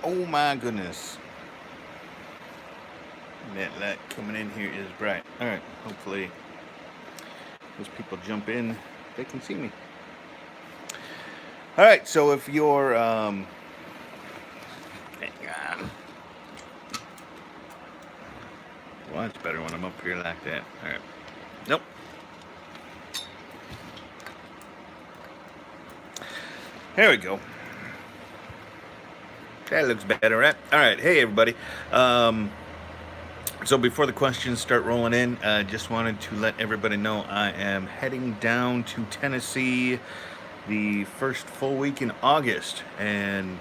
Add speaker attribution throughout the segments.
Speaker 1: Oh my goodness. That light coming in here is bright. Alright, hopefully those people jump in, they can see me. Alright, so if you're hang on. Well, it's better when I'm up here like that. Alright. Nope. There we go. That looks better, right? Alright, hey everybody. So before the questions start rolling in, I just wanted to let everybody know I am heading down to Tennessee the first full week in August. And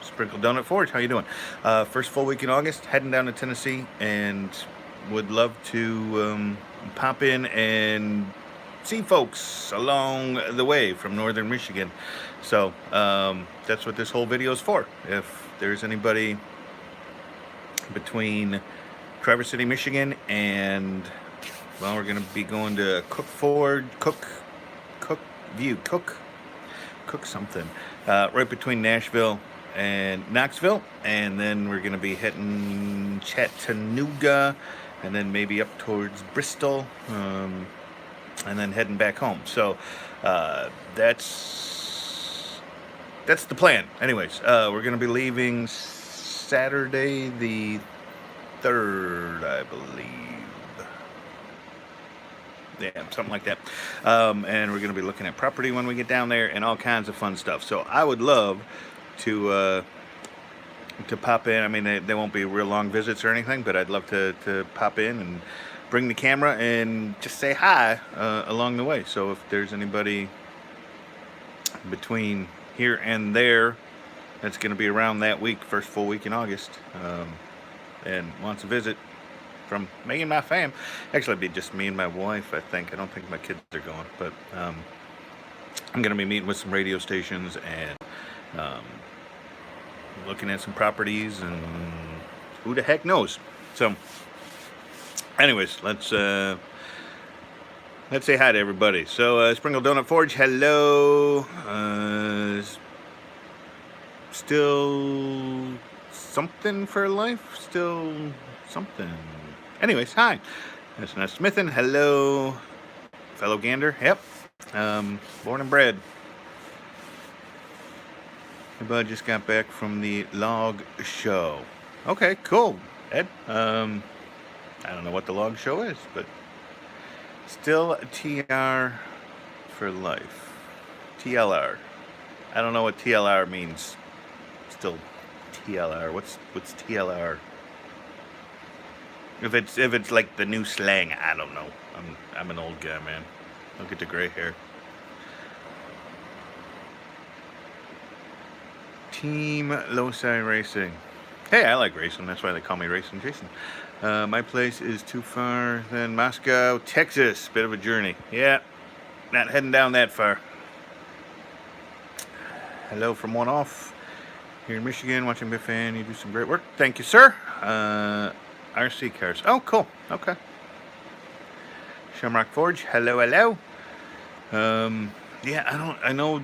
Speaker 1: Sprinkle Donut Forge, how you doing? First full week in August, heading down to Tennessee, and would love to pop in and see folks along the way from northern Michigan. So that's what this whole video is for. If there's anybody between Traverse City, Michigan, and well, we're gonna be going to Cook something, right between Nashville and Knoxville, and then we're gonna be hitting Chattanooga, and then maybe up towards Bristol, and then heading back home. So that's the plan. Anyways, we're gonna be leaving Saturday the 3rd, I believe. Yeah, something like that. And we're going to be looking at property when we get down there and all kinds of fun stuff. So I would love to pop in. I mean, they won't be real long visits or anything, but I'd love to pop in and bring the camera and just say hi along the way. So if there's anybody between here and there that's going to be around that week, first full week in August, and wants to visit from me and my fam. Actually, it'd be just me and my wife, I think. I don't think my kids are going, but I'm going to be meeting with some radio stations and looking at some properties, and who the heck knows. So anyways, let's say hi to everybody. So Sprinkle Donut Forge, hello. Still something for life? Still something. Anyways, hi. S&S Smithin, hello. Fellow Gander, yep. Born and bred. My bud just got back from the log show. Okay, cool. Ed, I don't know what the log show is, but still TR for life. TLR. I don't know what TLR means. Still TLR. What's TLR? If it's like the new slang, I don't know. I'm an old guy, man. Look at the gray hair. Team Loci Racing. Hey, I like racing. That's why they call me Racing Jason. My place is too far than Moscow, Texas. Bit of a journey. Yeah, not heading down that far. Hello from one off. Here in Michigan, watching Big Fan. You do some great work. Thank you, sir. RC cars. Oh, cool. Okay. Shamrock Forge. Hello, hello. Yeah, I know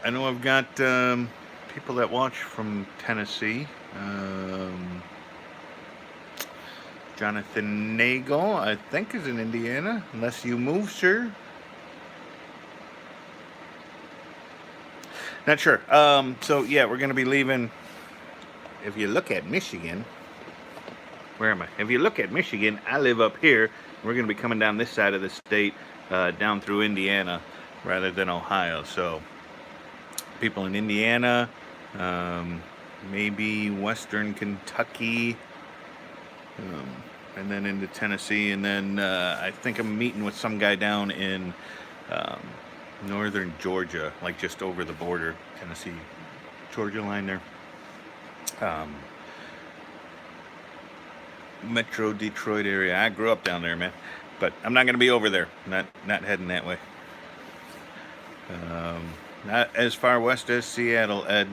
Speaker 1: I've got people that watch from Tennessee. Jonathan Nagel, I think, is in Indiana. Unless you move, sir. Not sure. So yeah, we're going to be leaving. If you look at Michigan, where am I? If you look at Michigan, I live up here. We're going to be coming down this side of the state, down through Indiana, rather than Ohio. So people in Indiana, maybe Western Kentucky, and then into Tennessee, and then I think I'm meeting with some guy down in northern Georgia, like just over the border, Tennessee, Georgia line there. Metro Detroit area. I grew up down there, man, but I'm not going to be over there. Not heading that way. Not as far west as Seattle, Ed.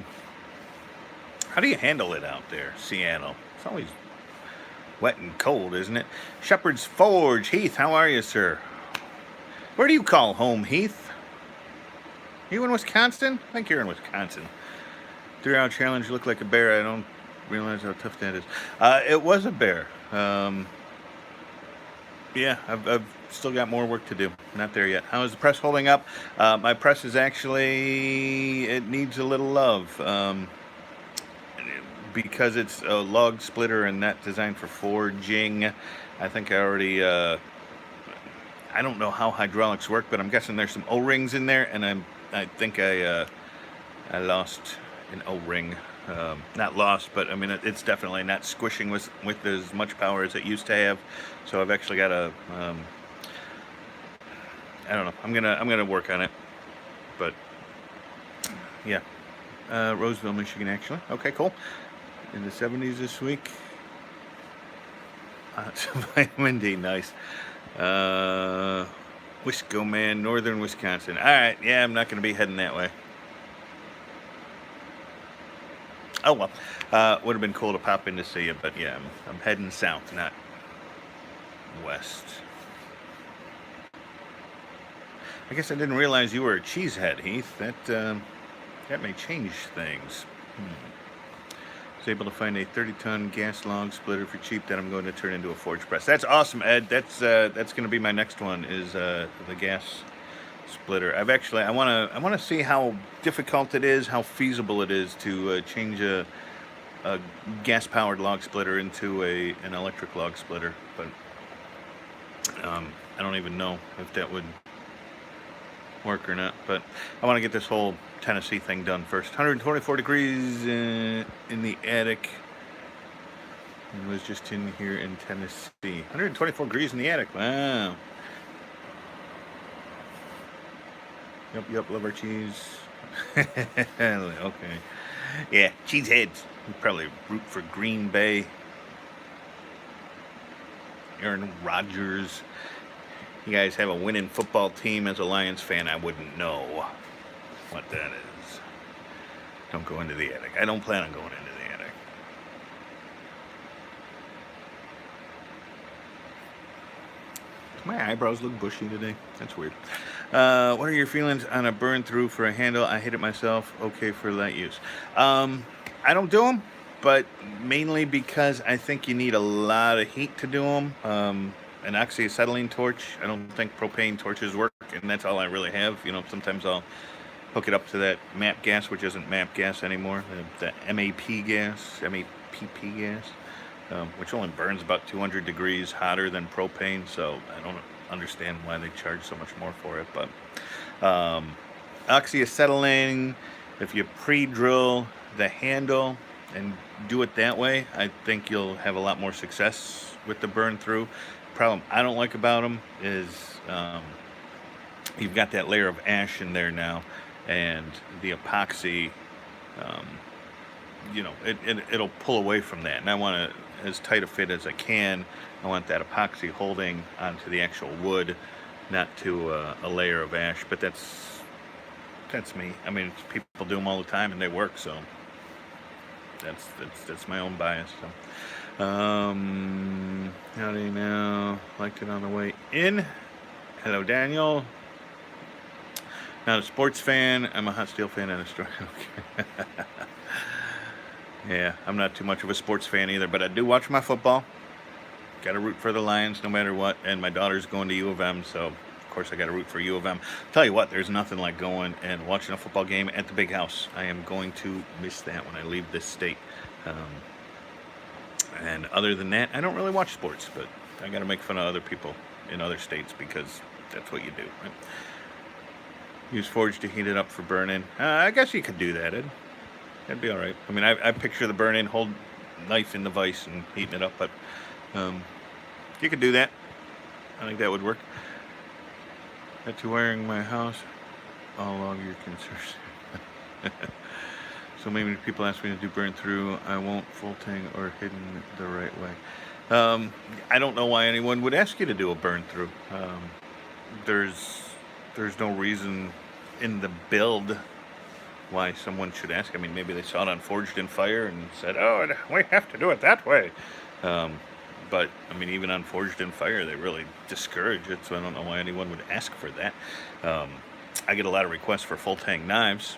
Speaker 1: How do you handle it out there, Seattle? It's always wet and cold, isn't it? Shepherd's Forge. Heath, how are you, sir? Where do you call home, Heath? You in Wisconsin? I think you're in Wisconsin. 3-hour challenge looked like a bear. I don't realize how tough that is. It was a bear. Yeah, I've still got more work to do. Not there yet. How is the press holding up? My press is actually, it needs a little love. Because it's a log splitter and not designed for forging. I think I already, I don't know how hydraulics work, but I'm guessing there's some O-rings in there, and I think I lost an O-ring. Not lost, but I mean it's definitely not squishing with as much power as it used to have. So I've actually got a, I don't know. I'm gonna work on it, but yeah. Roseville, Michigan, actually. Okay, cool. In the 70s this week. Vitamin D, nice. Wisco Man, northern Wisconsin. All right, yeah, I'm not gonna be heading that way. Oh well, would have been cool to pop in to see you, but yeah, I'm heading south, not west. I guess I didn't realize you were a cheesehead, Heath. That may change things. I was able to find a 30-ton gas log splitter for cheap that I'm going to turn into a forge press. That's awesome, Ed. That's going to be my next one. Is the gas splitter. I want to see how difficult it is, how feasible it is to change a gas-powered log splitter into an electric log splitter. But I don't even know if that would work or not. But I want to get this whole Tennessee thing done first. 124 degrees in the attic. It was just in here in Tennessee. 124 degrees in the attic. Wow. Yep, love our cheese. Okay. Yeah, cheeseheads. We probably root for Green Bay. Aaron Rodgers. You guys have a winning football team. As a Lions fan, I wouldn't know what that is. Don't go into the attic. I don't plan on going into the attic. My eyebrows look bushy today. That's weird. What are your feelings on a burn through for a handle? I hit it myself. Okay for light use. I don't do them, but mainly because I think you need a lot of heat to do them. An oxyacetylene torch. I don't think propane torches work, and that's all I really have. You know, sometimes I'll hook it up to that MAP gas, which isn't MAP gas anymore. The MAP gas, MAPP gas. Which only burns about 200 degrees hotter than propane, so I don't understand why they charge so much more for it. But oxyacetylene, if you pre-drill the handle and do it that way, I think you'll have a lot more success with the burn through. Problem I don't like about them is you've got that layer of ash in there now, and the epoxy, you know, it'll pull away from that, and I want to as tight a fit as I can. I want that epoxy holding onto the actual wood, not to a layer of ash. But that's me. I mean, people do them all the time and they work, so that's my own bias. So howdy now, liked it on the way in. Hello Daniel. Not a sports fan, I'm a hot steel fan and a story. Okay. Yeah, I'm not too much of a sports fan either, but I do watch my football. Got to root for the Lions no matter what, and my daughter's going to U of M, so of course I got to root for U of M. Tell you what, there's nothing like going and watching a football game at the big house. I am going to miss that when I leave this state. And other than that, I don't really watch sports, but I got to make fun of other people in other states because that's what you do. Right? Use forge to heat it up for burn-in. I guess you could do that, Ed. That'd be all right. I mean, I picture the burn-in, hold knife in the vise and heating it up, but you could do that. I think that would work. Got to wiring my house. All along your concerns. So maybe people ask me to do burn through. I won't full tang or hidden the right way. I don't know why anyone would ask you to do a burn through. There's no reason in the build why someone should ask. I mean, maybe they saw it on Forged in Fire and said, oh, we have to do it that way. But, I mean, even on Forged in Fire, they really discourage it, so I don't know why anyone would ask for that. I get a lot of requests for full tang knives.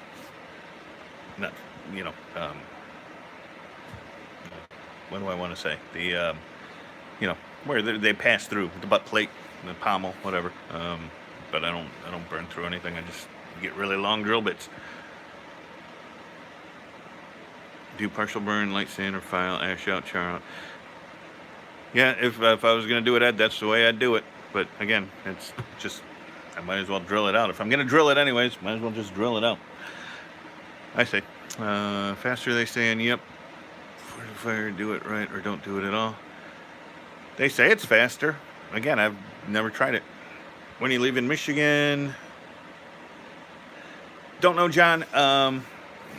Speaker 1: Not you know, what do I want to say? You know, where they pass through the butt plate, the pommel, whatever. But I don't burn through anything. I just get really long drill bits. Do partial burn, light sand or file, ash out, char out. Yeah, if I was gonna do it, Ed, that's the way I'd do it. But again, it's just, I might as well drill it out. If I'm gonna drill it anyways, might as well just drill it out. I say, faster they say, and yep, fire, do it right or don't do it at all. They say it's faster. Again, I've never tried it. When you leave in Michigan, don't know, John.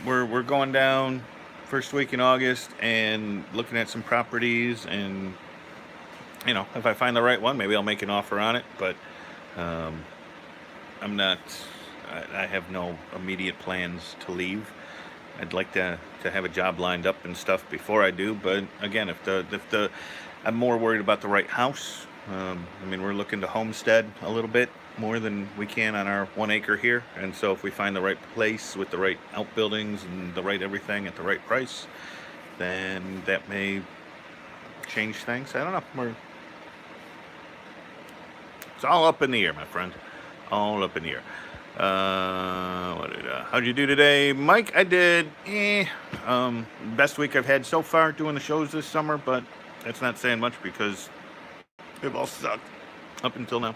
Speaker 1: We're going down first week in August and looking at some properties, and you know, if I find the right one, maybe I'll make an offer on it. But I'm not. I have no immediate plans to leave. I'd like to have a job lined up and stuff before I do. But again, if I'm more worried about the right house. I mean, we're looking to homestead a little bit more than we can on our 1 acre here. And so if we find the right place with the right outbuildings and the right everything at the right price, then that may change things. I don't know. It's all up in the air, my friend. All up in the air. How'd you do today, Mike? I did best week I've had so far doing the shows this summer, but that's not saying much because they've all sucked up until now.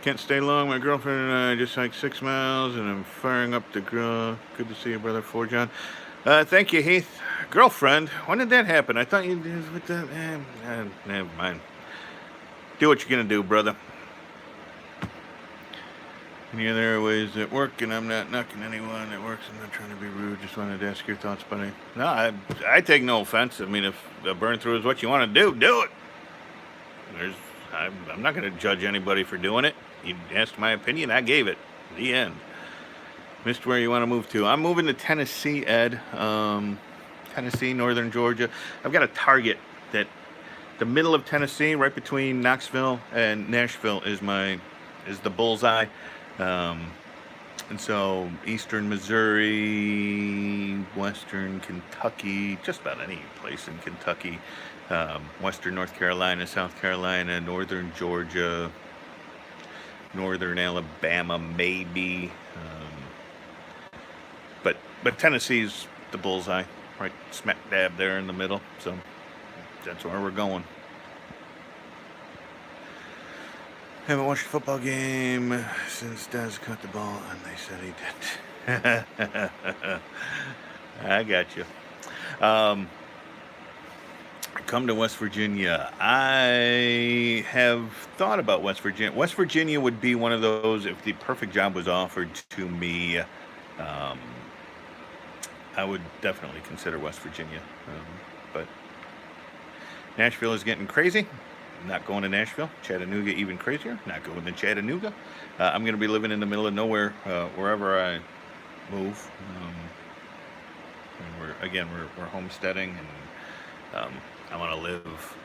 Speaker 1: Can't stay long. My girlfriend and I just hiked 6 miles, and I'm firing up the grill. Good to see you, brother. For John. Thank you, Heath. Girlfriend? When did that happen? I thought you did with the. Never mind. Do what you're gonna do, brother. Any other ways that work? And I'm not knocking anyone that works. I'm not trying to be rude. Just wanted to ask your thoughts, buddy. No, I take no offense. I mean, if the burn through is what you want to do it. I'm not going to judge anybody for doing it. You asked my opinion, I gave it. The end. Missed where you want to move to. I'm moving to Tennessee, Ed. Tennessee, northern Georgia. I've got a target that the middle of Tennessee, right between Knoxville and Nashville, is the bullseye. And so eastern Missouri, western Kentucky, just about any place in Kentucky, western North Carolina, South Carolina, northern Georgia, northern Alabama, maybe. But Tennessee's the bullseye, right smack dab there in the middle. So that's where we're going. Haven't watched a football game since Daz caught the ball, and they said he did. I got you. Come to West Virginia. I have thought about West Virginia. West Virginia would be one of those, if the perfect job was offered to me, I would definitely consider West Virginia. But Nashville is getting crazy. Not going to Nashville. Chattanooga even crazier. Not going to Chattanooga. I'm going to be living in the middle of nowhere wherever I move. And we're homesteading, and I want to live.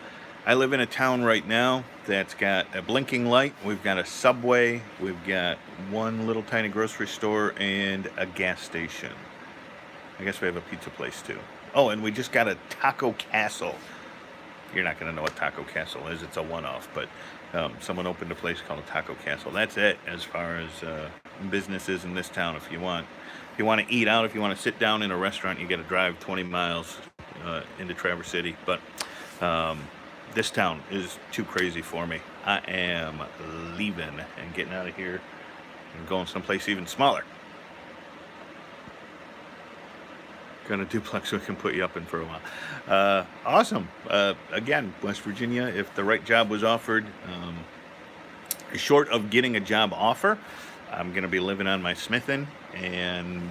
Speaker 1: I live in a town right now that's got a blinking light. We've got a Subway. We've got one little tiny grocery store and a gas station. I guess we have a pizza place too. Oh, and we just got a Taco Castle. You're not going to know what Taco Castle is. It's a one-off, but someone opened a place called a Taco Castle. That's it as far as businesses in this town. If you want to eat out, if you want to sit down in a restaurant, you got to drive 20 miles into Traverse City. But this town is too crazy for me. I am leaving and getting out of here and going someplace even smaller. Got a duplex we can put you up in for a while. Awesome. Again, West Virginia, if the right job was offered, short of getting a job offer, I'm going to be living on my smithing and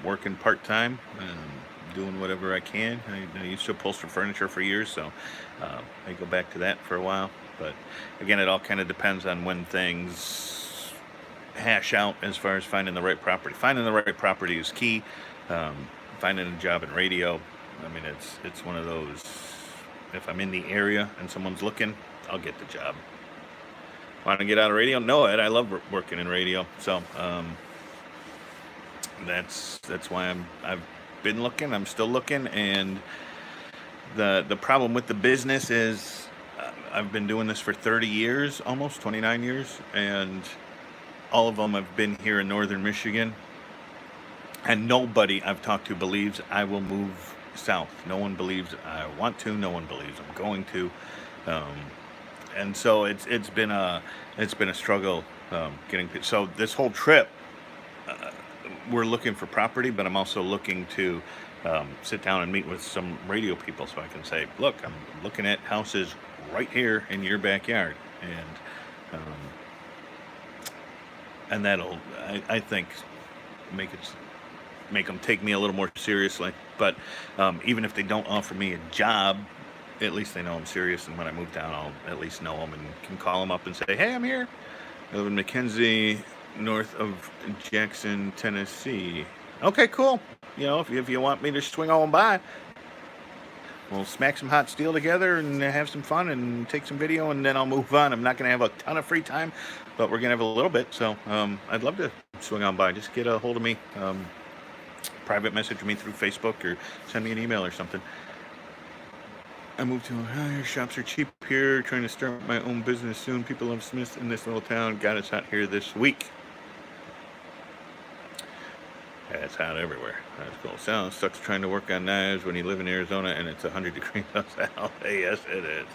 Speaker 1: working part-time, doing whatever I can. I used to upholster furniture for years, so I go back to that for a while. But again, it all kind of depends on when things hash out as far as finding the right property. Finding the right property is key. Finding a job in radio, I mean, it's one of those, if I'm in the area and someone's looking, I'll get the job. Want to get out of radio? No, Ed, I love working in radio. So That's why I've been looking. I'm still looking, and the problem with the business is I've been doing this for 30 years, almost 29 years, and all of them have been here in northern Michigan. And nobody I've talked to believes I will move south. No one believes I want to. No one believes I'm going to. Um, and so it's been a struggle getting. So this whole trip, we're looking for property, but I'm also looking to sit down and meet with some radio people so I can say, look, I'm looking at houses right here in your backyard, um, and that'll I think make it make them take me a little more seriously. But even if they don't offer me a job, at least they know I'm serious. And when I move down, I'll at least know them and can call them up and say, "Hey, I'm here. I live in McKenzie, north of Jackson, Tennessee." Okay, cool. If you want me to swing on by, we'll smack some hot steel together and have some fun and take some video, and then I'll move on. I'm not going to have a ton of free time, but we're going to have a little bit. So I'd love to swing on by. Just get a hold of me. Private message me through Facebook or send me an email or something. I moved to Ohio. Shops are cheap here. Trying to start my own business soon. People love Smiths in this little town. God, it's hot here this week. Yeah, it's hot everywhere. That's cool. Sounds sucks trying to work on knives when you live in Arizona and it's 100 degrees outside. Yes, it is.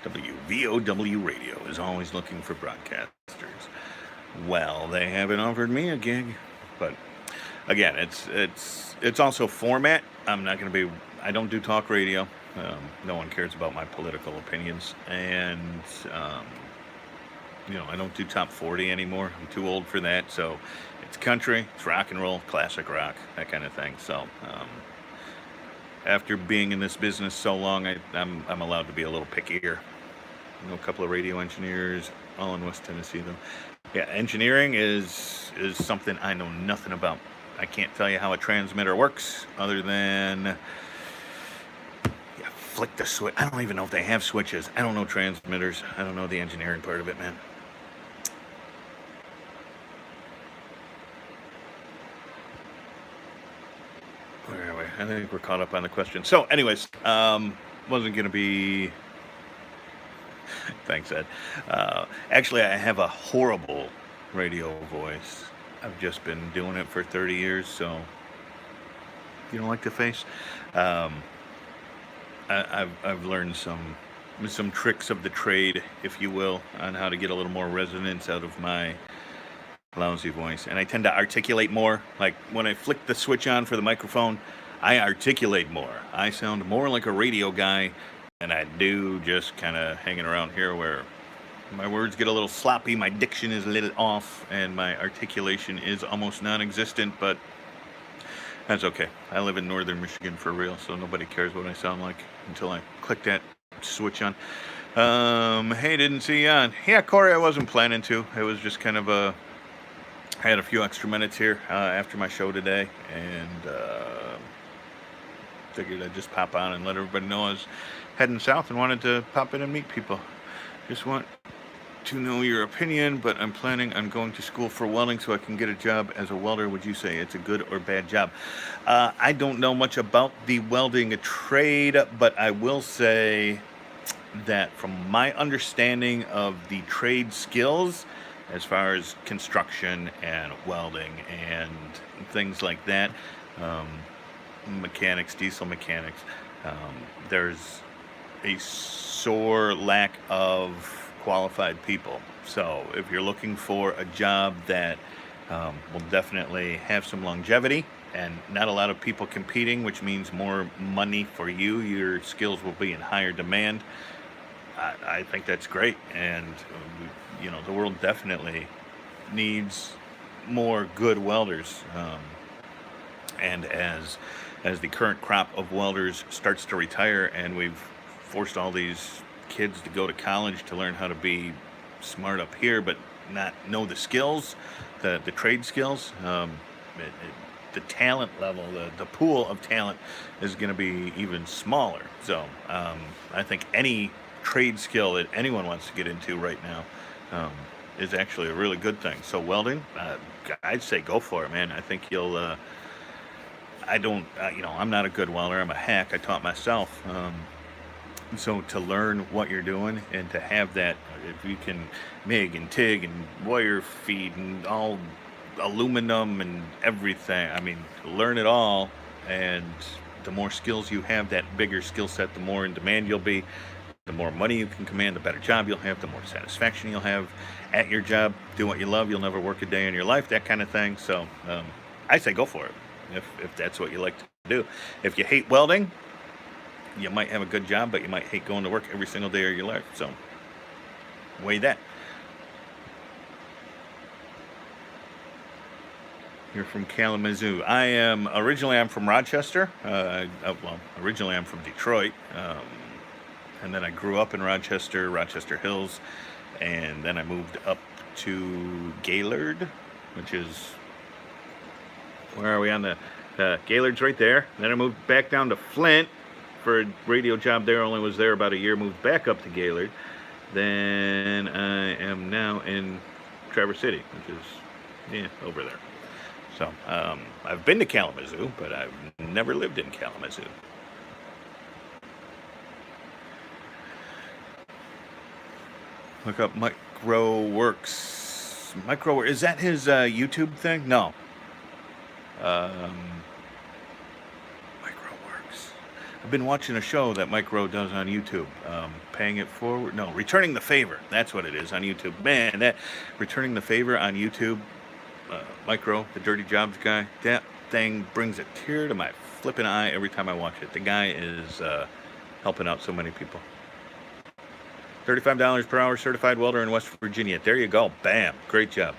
Speaker 1: WVOW Radio is always looking for broadcasters. Well, they haven't offered me a gig, but again, it's also format. I don't do talk radio. No one cares about my political opinions, and I don't do top 40 anymore. I'm too old for that. So it's country, it's rock and roll, classic rock, that kind of thing. So after being in this business so long, I'm allowed to be a little pickier. I know a couple of radio engineers, all in West Tennessee though. Yeah, engineering is something I know nothing about. I can't tell you how a transmitter works other than flick the switch. I don't even know if they have switches. I don't know transmitters. I don't know the engineering part of it, man. Where are we? I think we're caught up on the question. So anyways, wasn't going to be... Thanks, Ed. Actually, I have a horrible radio voice. I've just been doing it for 30 years, so you don't like the face. I've learned some tricks of the trade, if you will, on how to get a little more resonance out of my lousy voice. And I tend to articulate more. Like when I flick the switch on for the microphone, I articulate more. I sound more like a radio guy than I do just kind of hanging around here where my words get a little sloppy, my diction is a little off, and my articulation is almost non-existent, but that's okay. I live in northern Michigan for real, so nobody cares what I sound like until I click that switch on. Hey, didn't see you on. Yeah, Corey, I wasn't planning to. It was just kind of I had a few extra minutes here after my show today, and figured I'd just pop on and let everybody know I was heading south and wanted to pop in and meet people. Just want to know your opinion, but I'm planning on going to school for welding so I can get a job as a welder. Would you say it's a good or bad job? I don't know much about the welding trade, but I will say that from my understanding of the trade skills, as far as construction and welding and things like that, mechanics, diesel mechanics, there's a sore lack of qualified people. So if you're looking for a job that will definitely have some longevity and not a lot of people competing, which means more money for you, your skills will be in higher demand, I think that's great. And the world definitely needs more good welders, and as the current crop of welders starts to retire and we've forced all these kids to go to college to learn how to be smart up here but not know the skills, the trade skills, the talent level, the pool of talent is going to be even smaller. So I think any trade skill that anyone wants to get into right now is actually a really good thing. So welding, I'd say go for it, man. I think you'll. I don't, I'm not a good welder. I'm a hack. I taught myself. So to learn what you're doing and to have that, if you can MIG and TIG and wire feed and all aluminum and everything, I mean, learn it all. And the more skills you have, that bigger skill set, the more in demand you'll be, the more money you can command, the better job you'll have, the more satisfaction you'll have at your job. Do what you love. You'll never work a day in your life, that kind of thing. So I say go for it if that's what you like to do. If you hate welding, you might have a good job, but you might hate going to work every single day of your life. So weigh that. You're from Kalamazoo. I'm from Rochester. Originally I'm from Detroit. And then I grew up in Rochester, Rochester Hills. And then I moved up to Gaylord, which is, where are we on the, Gaylord's right there. Then I moved back down to Flint for a radio job there. Only was there about a year. Moved back up to Gaylord. Then I am now in Traverse City, which is over there. So I've been to Kalamazoo, but I've never lived in Kalamazoo. Look up Microworks. Is that his YouTube thing? No. I've been watching a show that Micro does on YouTube, Paying It Forward. No, Returning the Favor. That's what it is on YouTube. Man, that Returning the Favor on YouTube, Micro, the Dirty Jobs guy, that thing brings a tear to my flipping eye every time I watch it. The guy is helping out so many people. $35 per hour, certified welder in West Virginia. There you go. Bam. Great job.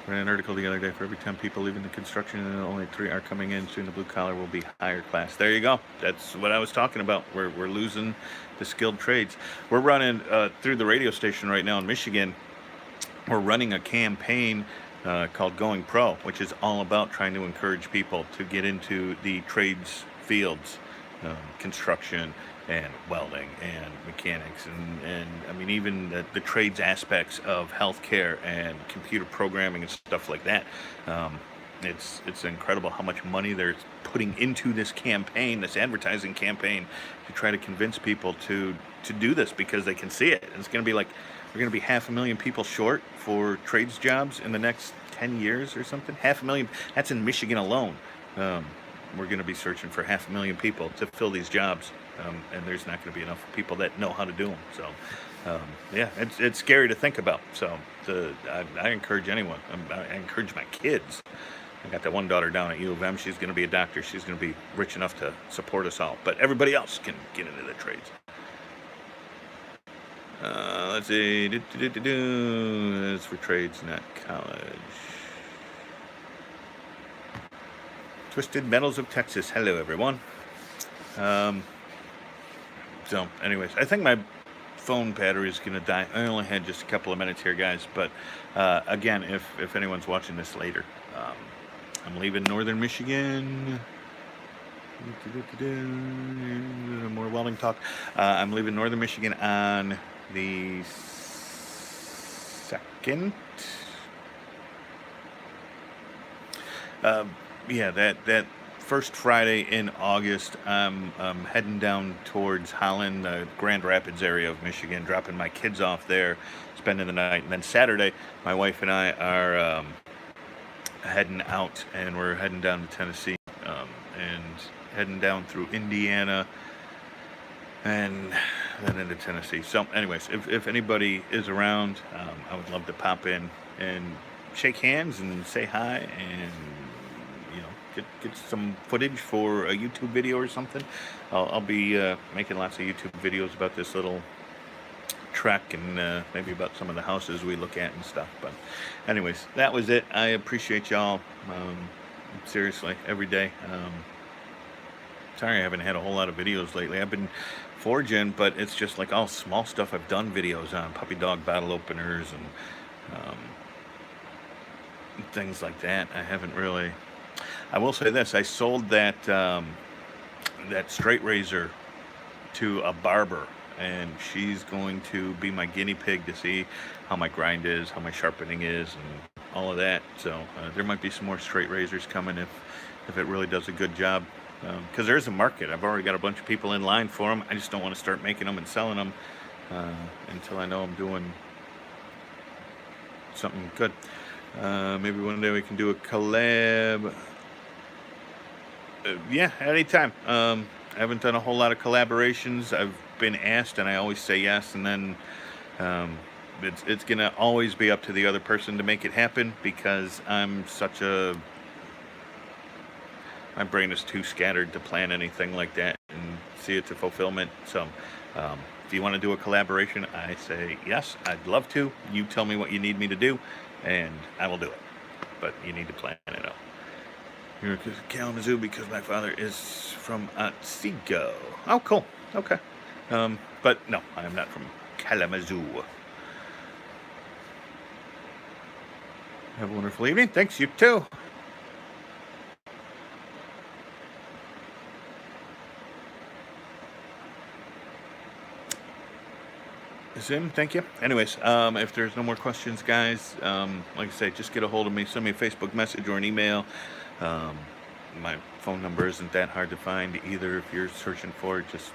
Speaker 1: I read an article the other day, for every 10 people leaving the construction and only 3 are coming in, soon the blue collar will be higher class. There you go. That's what I was talking about. We're losing the skilled trades. We're running through the radio station right now in Michigan. We're running a campaign called Going Pro, which is all about trying to encourage people to get into the trades fields, construction and welding and mechanics and I mean even the trades aspects of healthcare and computer programming and stuff like that. It's incredible how much money they're putting into this campaign, this advertising campaign, to try to convince people to do this because they can see it. And it's going to be like we're going to be 500,000 people short for trades jobs in the next 10 years or something. 500,000. That's in Michigan alone. We're going to be searching for 500,000 people to fill these jobs. And there's not going to be enough people that know how to do them. So, it's scary to think about. So, I encourage anyone. I encourage my kids. I got that one daughter down at U of M. She's going to be a doctor. She's going to be rich enough to support us all. But everybody else can get into the trades. Let's see. It's for trades, not college. Twisted Metals of Texas. Hello, everyone. So, anyways, I think my phone battery is going to die. I only had just a couple of minutes here, guys. But, again, if anyone's watching this later, I'm leaving northern Michigan. More welding talk. I'm leaving northern Michigan on the 2nd. That first Friday in August, I'm heading down towards Holland, the Grand Rapids area of Michigan, dropping my kids off there, spending the night. And then Saturday, my wife and I are heading out, and we're heading down to Tennessee, and heading down through Indiana, and then into Tennessee. So anyways, if anybody is around, I would love to pop in and shake hands and say hi and get some footage for a YouTube video or something. I'll be making lots of YouTube videos about this little trek and maybe about some of the houses we look at and stuff. But anyways, that was it. I appreciate y'all, seriously, every day. Sorry I haven't had a whole lot of videos lately. I've been forging, but it's just like all small stuff I've done videos on, puppy dog battle openers and things like that. I haven't really. I will say this: I sold that straight razor to a barber and she's going to be my guinea pig to see how my grind is, how my sharpening is, and all of that. So there might be some more straight razors coming if it really does a good job, because there's a market. I've already got a bunch of people in line for them. I just don't want to start making them and selling them until I know I'm doing something good. Maybe one day we can do a collab. Yeah, anytime. I haven't done a whole lot of collaborations. I've been asked, and I always say yes, and then it's gonna always be up to the other person to make it happen, because my brain is too scattered to plan anything like that and see it to fulfillment. So if you want to do a collaboration, I say yes, I'd love to. You tell me what you need me to do, and I will do it. But you need to plan it out. Here in Kalamazoo, because my father is from Otsego. Oh, cool. Okay. But no, I am not from Kalamazoo. Have a wonderful evening. Thanks, you too. Zim, thank you. Anyways, if there's no more questions, guys, like I say, just get a hold of me. Send me a Facebook message or an email. My phone number isn't that hard to find either. If you're searching for it, it's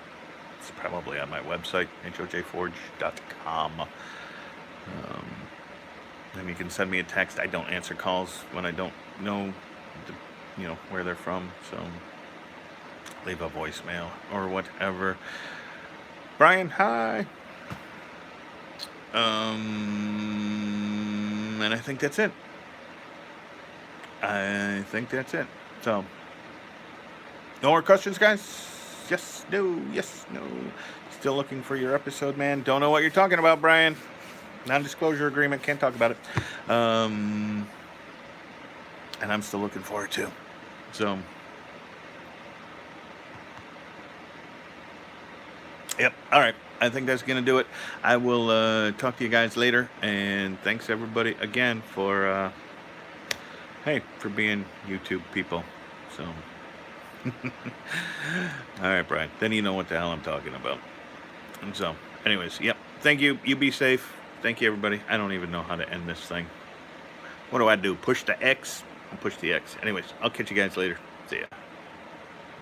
Speaker 1: probably on my website, hojforge.com. And you can send me a text. I don't answer calls when I don't know, where they're from. So leave a voicemail or whatever. Brian, hi. And I think that's it. So, no more questions, guys? Yes, no, yes, no. Still looking for your episode, man. Don't know what you're talking about, Brian. Non-disclosure agreement, can't talk about it. And I'm still looking for it too. So, yep, all right. I think that's going to do it. I will talk to you guys later. And thanks, everybody, again, for being YouTube people. So, all right, Brian. Then you know what the hell I'm talking about. And so, anyways, yep. Thank you. You be safe. Thank you, everybody. I don't even know how to end this thing. What do I do? Push the X? I'll push the X. Anyways, I'll catch you guys later. See ya.